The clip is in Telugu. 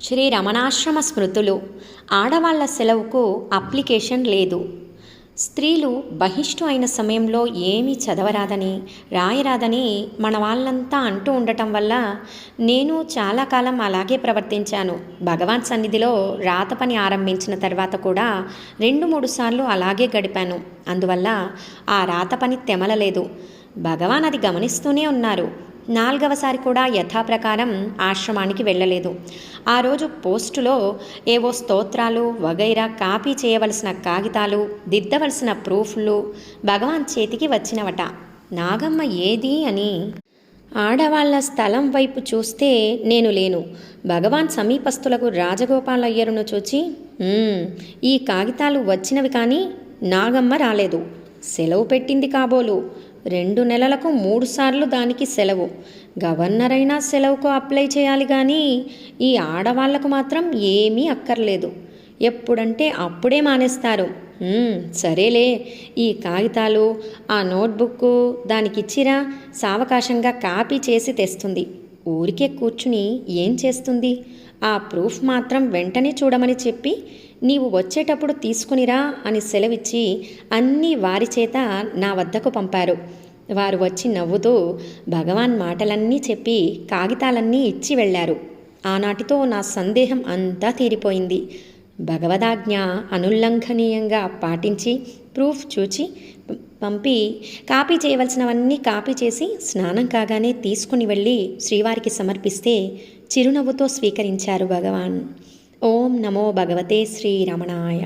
శ్రీ రమణాశ్రమ స్మృతులు. ఆడవాళ్ల సెలవుకు అప్లికేషన్ లేదు. స్త్రీలు బహిష్టు అయిన సమయంలో ఏమీ చదవరాదని, రాయరాదని మన వాళ్ళంతా అంటూ ఉండటం వల్ల నేను చాలా కాలం అలాగే ప్రవర్తించాను. భగవాన్ సన్నిధిలో రాత పని ఆరంభించిన తర్వాత కూడా 2-3 సార్లు అలాగే గడిపాను. అందువల్ల ఆ రాత పని తెమలలేదు. భగవాన్ అది గమనిస్తూనే ఉన్నారు. 4వసారి కూడా యథాప్రకారం ఆశ్రమానికి వెళ్ళలేదు. ఆ రోజు పోస్టులో ఏవో స్తోత్రాలు వగైరా కాపీ చేయవలసిన కాగితాలు, దిద్దవలసిన ప్రూఫ్లు భగవాన్ చేతికి వచ్చినవట. నాగమ్మ ఏది అని ఆడవాళ్ల స్థలం వైపు చూస్తే నేను లేను. భగవాన్ సమీపస్తులకు రాజగోపాలయ్యరును చూచి, ఈ కాగితాలు వచ్చినవి కానీ నాగమ్మ రాలేదు. సెలవు పెట్టింది కాబోలు. 2 నెలలకు 3 సార్లు దానికి సెలవు. గవర్నర్ అయినా సెలవుకు అప్లై చేయాలి కానీ ఈ ఆడవాళ్లకు మాత్రం ఏమీ అక్కర్లేదు. ఎప్పుడంటే అప్పుడే మానేస్తారు. సరేలే, ఈ కాగితాలు ఆ నోట్బుక్ దానికిచ్చిరా, సావకాశంగా కాపీ చేసి తెస్తుంది. ఊరికే కూర్చుని ఏం చేస్తుంది? ఆ ప్రూఫ్ మాత్రం వెంటనే చూడమని చెప్పి నీవు వచ్చేటప్పుడు తీసుకునిరా అని సెలవిచ్చి అన్నీ వారి చేత నా వద్దకు పంపారు. వారు వచ్చి నవ్వుతూ భగవాన్ మాటలన్నీ చెప్పి కాగితాలన్నీ ఇచ్చి వెళ్ళారు. ఆనాటితో నా సందేహం అంతా తీరిపోయింది. భగవదాజ్ఞ అనుల్లంఘనీయంగా పాటించి ప్రూఫ్ చూచి పంపి కాపీ చేయవలసినవన్నీ కాపీ చేసి స్నానం కాగానే తీసుకుని వెళ్ళి శ్రీవారికి సమర్పిస్తే చిరునవ్వుతో స్వీకరించారు భగవాన్. ఓం నమో భగవతే శ్రీరమణాయ.